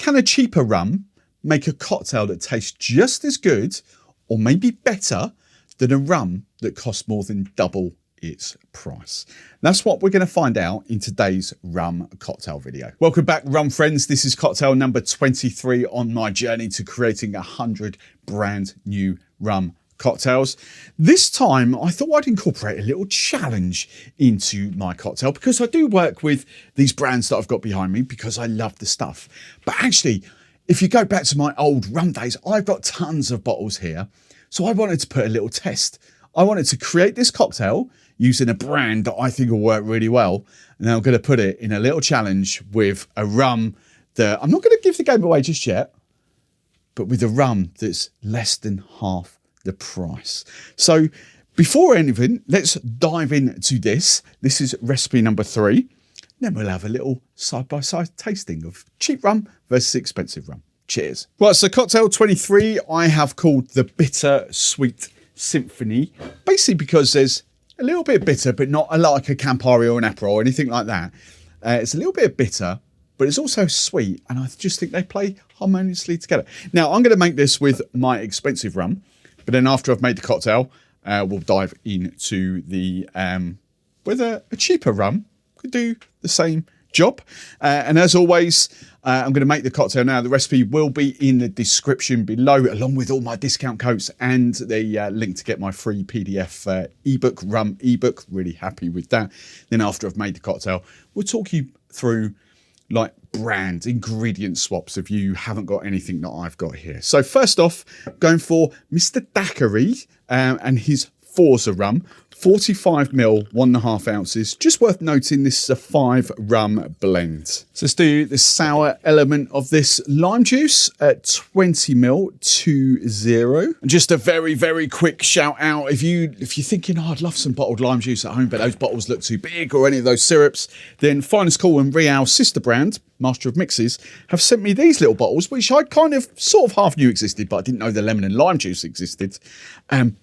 can a cheaper rum make a cocktail that tastes just as good or maybe better than a rum that costs more than double its price? That's what we're going to find out in today's rum cocktail video. Welcome back, rum friends. This is cocktail number 23 on my journey to creating 100 brand new rum cocktails. This time I thought I'd incorporate a little challenge into my cocktail because I do work with these brands that I've got behind me because I love the stuff. But actually, if you go back to my old rum days, I've got tons of bottles here. So I wanted to put a little test. I wanted to create this cocktail using a brand that I think will work really well. And I'm going to put it in a little challenge with a rum that I'm not going to give the game away just yet, but with a rum that's less than half the price. So before anything, let's dive into this. This is recipe number 3. Then we'll have a little side-by-side tasting of cheap rum versus expensive rum. Cheers. Right, so cocktail 23 I have called the Bitter Sweet Symphony, basically because there's a little bit bitter, but not like a Campari or an Aperol or anything like that. It's a little bit bitter, but it's also sweet, and I just think they play harmoniously together. Now, I'm going to make this with my expensive rum, but then after I've made the cocktail, we'll dive into the whether a cheaper rum could do the same job. And as always, I'm going to make the cocktail now. The recipe will be in the description below, along with all my discount codes and the link to get my free PDF ebook, rum ebook. Really happy with that. Then after I've made the cocktail, we'll talk you through like brand ingredient swaps if you haven't got anything that I've got here. So first off, going for Mr. Daiquiri and his Forza rum. 45ml, 1.5 ounces. Just worth noting, this is a 5 rum blend. So let's do the sour element of this lime juice at 20ml, 20. And just a very, very quick shout out. If you're thinking, oh, I'd love some bottled lime juice at home, but those bottles look too big, or any of those syrups, then Finest Cool and Real's sister brand, Master of Mixes, have sent me these little bottles, which I kind of sort of half knew existed, but I didn't know the lemon and lime juice existed.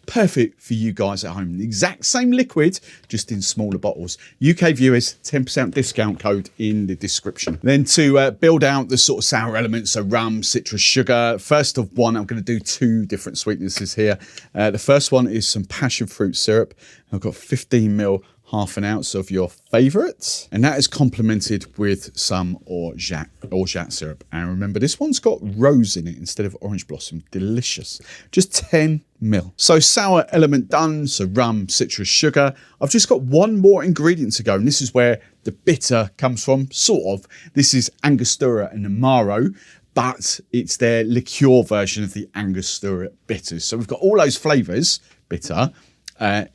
Perfect for you guys at home. The exact same liquid, just in smaller bottles. UK viewers, 10% discount code in the description. Then to build out the sort of sour elements, so rum, citrus, sugar. First of one, I'm going to do 2 different sweetnesses here. The first one is some passion fruit syrup. I've got 15ml, 1/2 ounce of your favourites, and that is complemented with some orgeat syrup. And remember, this one's got rose in it instead of orange blossom. Delicious. Just 10ml. So sour element done. So rum, citrus, sugar. I've just got one more ingredient to go, and this is where the bitter comes from, sort of. This is Angostura and Amaro, but it's their liqueur version of the Angostura bitters. So we've got all those flavours, bitter,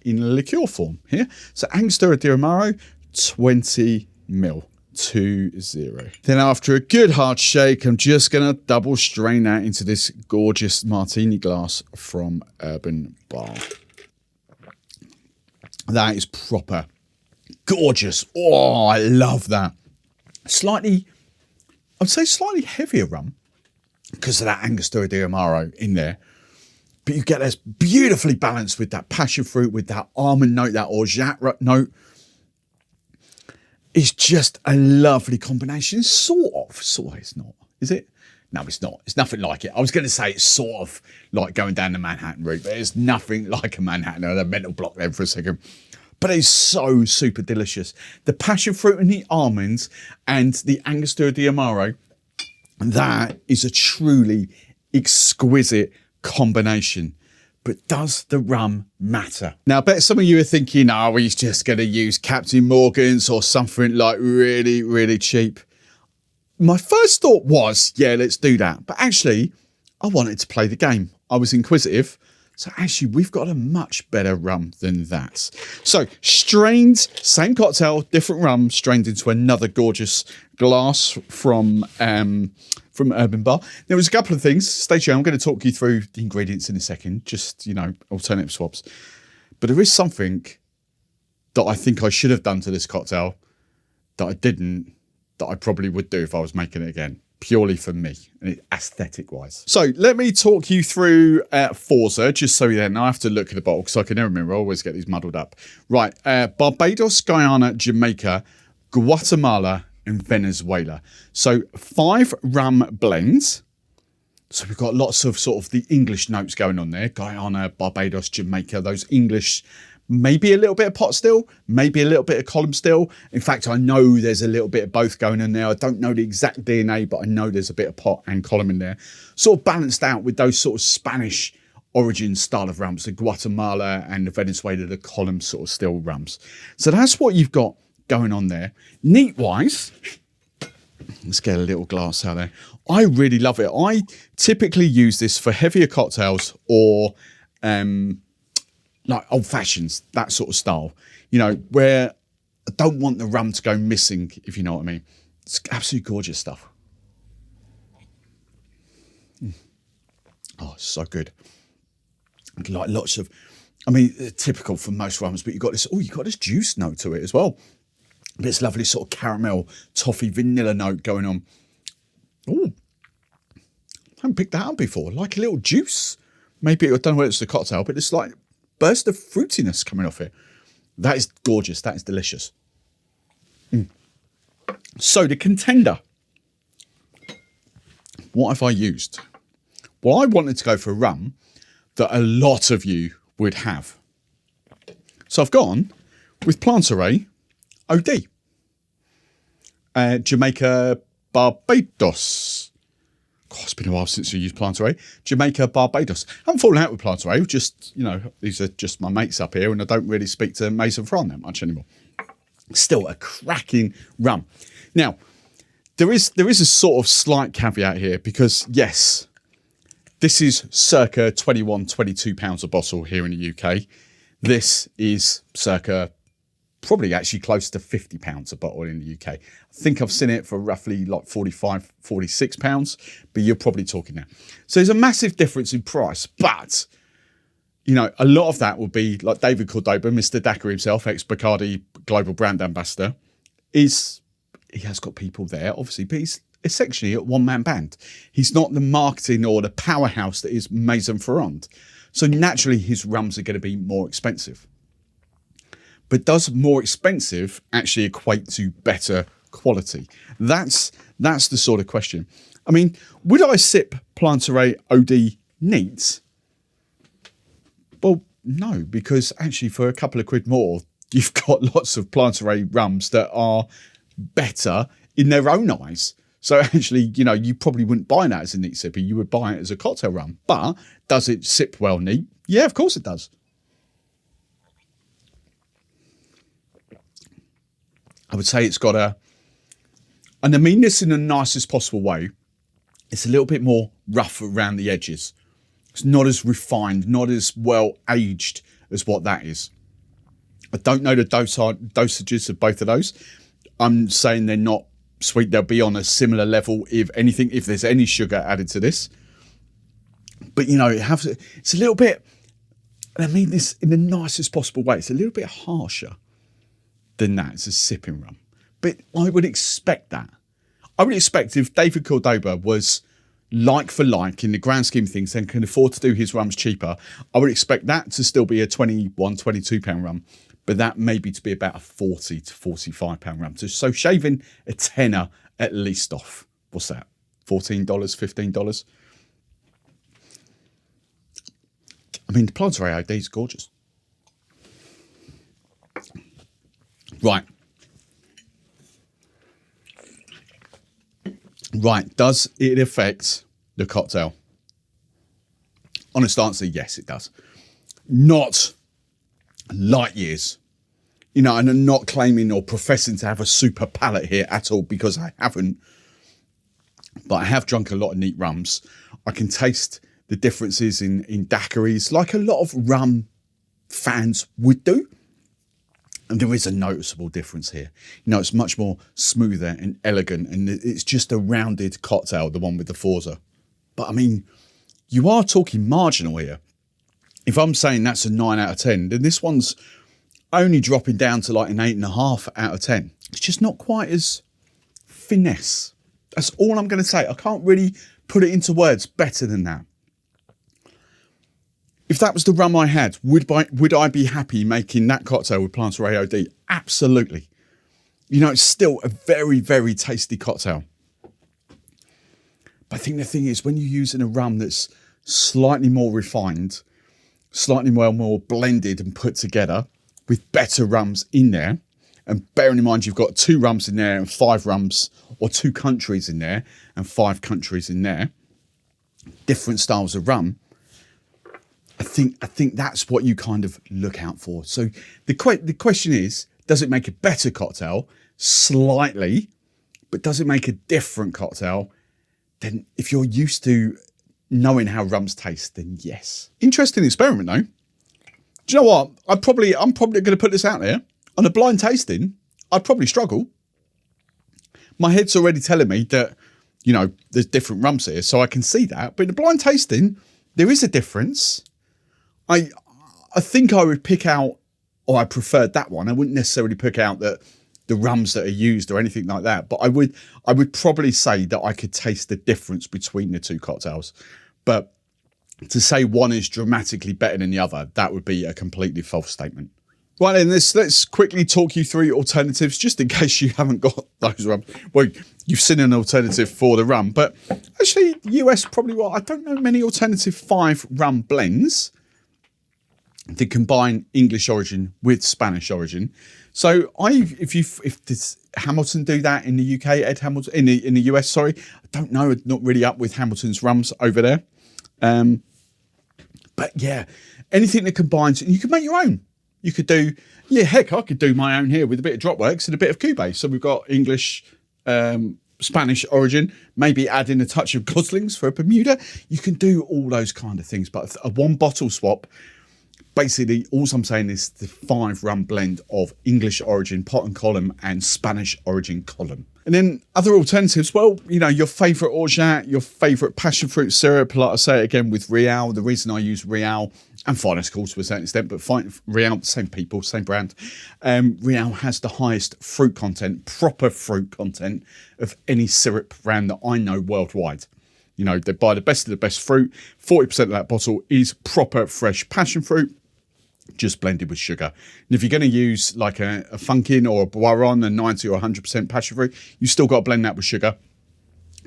in liqueur form here. So Angostura di Amaro, 20ml, 20. Then after a good hard shake, I'm just going to double strain that into this gorgeous martini glass from Urban Bar. That is proper gorgeous. Oh, I love that. I'd say slightly heavier rum because of that Angostura di Amaro in there. But you get this beautifully balanced with that passion fruit, with that almond note, that orgeat note. It's just a lovely combination. Sort of, it's not. Is it? No, it's not. It's nothing like it. I was going to say it's sort of like going down the Manhattan route, but it's nothing like a Manhattan. I had a mental block there for a second. But it's so super delicious. The passion fruit and the almonds and the Angostura di Amaro, that is a truly exquisite combination. But does the rum matter? Now, I bet some of you are thinking, oh, he's just going to use Captain Morgan's or something like really, really cheap. My first thought was, yeah, let's do that. But actually, I wanted to play the game. I was inquisitive. So actually, we've got a much better rum than that. So strained, same cocktail, different rum, strained into another gorgeous glass from Urban Bar. There was a couple of things. Stay tuned. I'm going to talk you through the ingredients in a second, just, you know, alternative swaps. But there is something that I think I should have done to this cocktail that I didn't, that I probably would do if I was making it again. Purely for me, aesthetic wise. So let me talk you through Forza, just so then I have to look at the bottle because I can never remember. I always get these muddled up. Right, Barbados, Guyana, Jamaica, Guatemala, and Venezuela. So 5 rum blends. So we've got lots of sort of the English notes going on there. Guyana, Barbados, Jamaica, those English, maybe a little bit of pot still, maybe a little bit of column still. In fact, I know there's a little bit of both going on there. I don't know the exact DNA, but I know there's a bit of pot and column in there. Sort of balanced out with those sort of Spanish origin style of rums, the Guatemala and the Venezuela, the column sort of still rums. So that's what you've got going on there. Neat wise, let's get a little glass out there. I really love it. I typically use this for heavier cocktails or like old fashions, that sort of style, you know, where I don't want the rum to go missing, if you know what I mean. It's absolutely gorgeous stuff. Oh, so good. Like lots of, I mean, typical for most rums, but you've got this, oh, you've got this juice note to it as well. But it's lovely sort of caramel, toffee, vanilla note going on. Oh, I haven't picked that up before. Like a little juice. Maybe, I don't know whether it's the cocktail, but it's like burst of fruitiness coming off it. That is gorgeous. That is delicious. So the contender. What have I used? Well, I wanted to go for a rum that a lot of you would have. So I've gone with Plantaray OD. Jamaica, Barbados. God, it's been a while since we used Plantaray. Jamaica, Barbados. I haven't fallen out with Plantaray. Just, you know, these are just my mates up here and I don't really speak to Mason Fran that much anymore. Still a cracking rum. Now, there is a sort of slight caveat here because, yes, this is circa 21, 22 pounds a bottle here in the UK. This is circa probably actually close to 50 pounds a bottle in the UK. I think I've seen it for roughly like 45, 46 pounds, but you're probably talking now. So there's a massive difference in price, but you know, a lot of that will be like David Cordoba, Mr. Daiquiri himself, ex-Bacardi global brand ambassador, he has got people there, obviously, but he's essentially a one-man band. He's not the marketing or the powerhouse that is Maison Ferrand. So naturally his rums are going to be more expensive. But does more expensive actually equate to better quality? That's the sort of question. I mean, would I sip Plantaray OD neat? Well, no, because actually for a couple of quid more, you've got lots of Plantaray rums that are better in their own eyes. So actually, you know, you probably wouldn't buy that as a neat sipper. You would buy it as a cocktail rum. But does it sip well neat? Yeah, of course it does. I would say it's got and I mean this in the nicest possible way, it's a little bit more rough around the edges. It's not as refined, not as well aged as what that is. I don't know the dosages of both of those. I'm saying they're not sweet. They'll be on a similar level, if anything, if there's any sugar added to this. But, you know, it's a little bit, and I mean this in the nicest possible way, it's a little bit harsher than that. It's a sipping rum. But I would expect that. I would expect if David Cordoba was like for like in the grand scheme of things and can afford to do his rums cheaper, I would expect that to still be a 21, 22 pound rum, but that maybe to be about a 40 to 45 pound rum. So shaving a tenner at least off. What's that? $14, $15? I mean, the Plantaray OD is gorgeous. Right. Right, does it affect the cocktail? Honest answer, yes, it does. Not light years. You know, and I'm not claiming or professing to have a super palate here at all because I haven't. But I have drunk a lot of neat rums. I can taste the differences in daiquiris like a lot of rum fans would do. And there is a noticeable difference here. You know, it's much more smoother and elegant, and it's just a rounded cocktail, the one with the Forza. But I mean, you are talking marginal here. If I'm saying that's a 9 out of 10, then this one's only dropping down to like an 8.5 out of 10. It's just not quite as finesse. That's all I'm going to say. I can't really put it into words better than that. If that was the rum I had, would I be happy making that cocktail with Plantaray OD? Absolutely. You know, it's still a very, very tasty cocktail. But I think the thing is, when you're using a rum that's slightly more refined, slightly more blended and put together with better rums in there, and bearing in mind you've got 2 rums in there and 5 rums, or 2 countries in there and 5 countries in there, different styles of rum, I think that's what you kind of look out for. So the question is, does it make a better cocktail? Slightly. But does it make a different cocktail? Then if you're used to knowing how rums taste, then yes. Interesting experiment though. Do you know what? I'm probably going to put this out there. On a blind tasting, I'd probably struggle. My head's already telling me that, you know, there's different rums here, so I can see that. But in a blind tasting, there is a difference. I think I would pick out, or I preferred that one. I wouldn't necessarily pick out that the rums that are used or anything like that. But I would probably say that I could taste the difference between the 2 cocktails. But to say one is dramatically better than the other, that would be a completely false statement. Right then, let's quickly talk you through alternatives, just in case you haven't got those rums. Well, you've seen an alternative for the rum, but actually US probably, well, I don't know many alternative 5 rum blends to combine English origin with Spanish origin. So if does Hamilton do that in the UK, Ed Hamilton in the US, sorry, I don't know, not really up with Hamilton's rums over there. But yeah, anything that combines, and you can make your own. You could do, yeah, heck, I could do my own here with a bit of Dropworks and a bit of Cubase. So we've got English, Spanish origin, maybe add in a touch of Goslings for a Bermuda. You can do all those kind of things, but a 1 bottle swap, basically, all I'm saying is the 5 rum blend of English origin pot and column and Spanish origin column. And then other alternatives, well, you know, your favourite orgeat, your favourite passion fruit syrup, like I say again with Real. The reason I use Real, and Finest, of course, to a certain extent, but Real, same people, same brand. Real has the highest fruit content, proper fruit content of any syrup brand that I know worldwide. You know, they buy the best of the best fruit. 40% of that bottle is proper fresh passion fruit, just blended with sugar. And if you're going to use like a Funkin or a Boiron, a 90 or 100% passion fruit, you still got to blend that with sugar.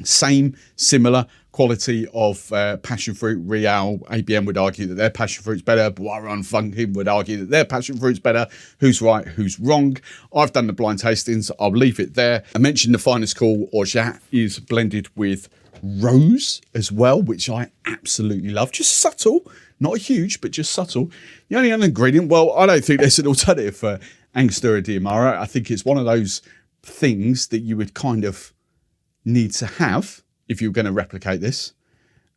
Similar quality of passion fruit. Real, ABM would argue that their passion fruit's better. Boiron, Funkin would argue that their passion fruit's better. Who's right, who's wrong? I've done the blind tastings. I'll leave it there. I mentioned the Finest Cool orgeat is blended with rose as well, which I absolutely love. Just subtle, not huge, but just subtle. The only other ingredient, well, I don't think there's an alternative for Angostura di Amaro. I think it's one of those things that you would kind of need to have if you're going to replicate this.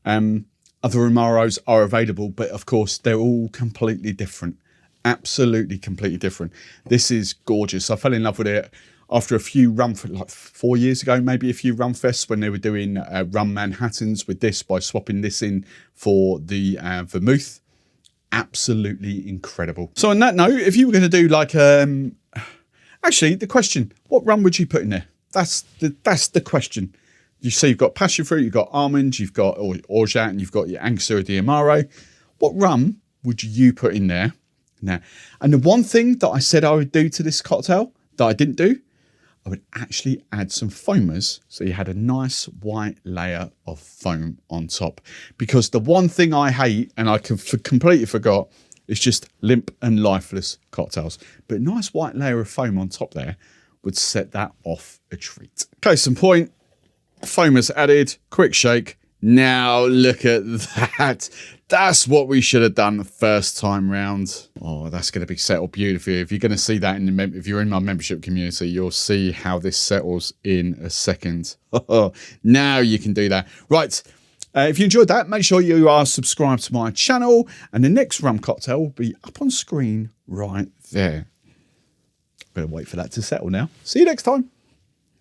Other Amaros are available, but of course they're all completely different. Absolutely completely different. This is gorgeous. I fell in love with it after a few like 4 years ago, maybe a few rum fests when they were doing rum Manhattans with this by swapping this in for the vermouth. Absolutely incredible. So on that note, if you were going to do like, actually the question, what rum would you put in there? That's the question. You see, you've got passion fruit, you've got almond, you've got orgeat, and you've got your Angostura di Amaro. What rum would you put in there? Now, and the one thing that I said I would do to this cocktail that I didn't do, I would actually add some foamers so you had a nice white layer of foam on top. Because the one thing I hate, and I completely forgot, is just limp and lifeless cocktails. But a nice white layer of foam on top there would set that off a treat. Case in point, foamers added, quick shake. Now look at that. That's what we should have done the first time round. Oh, that's going to be settled beautifully. If you're going to see that if you're in my membership community, you'll see how this settles in a second. Now you can do that. Right. If you enjoyed that, make sure you are subscribed to my channel, and the next rum cocktail will be up on screen right there. Better wait for that to settle now. See you next time.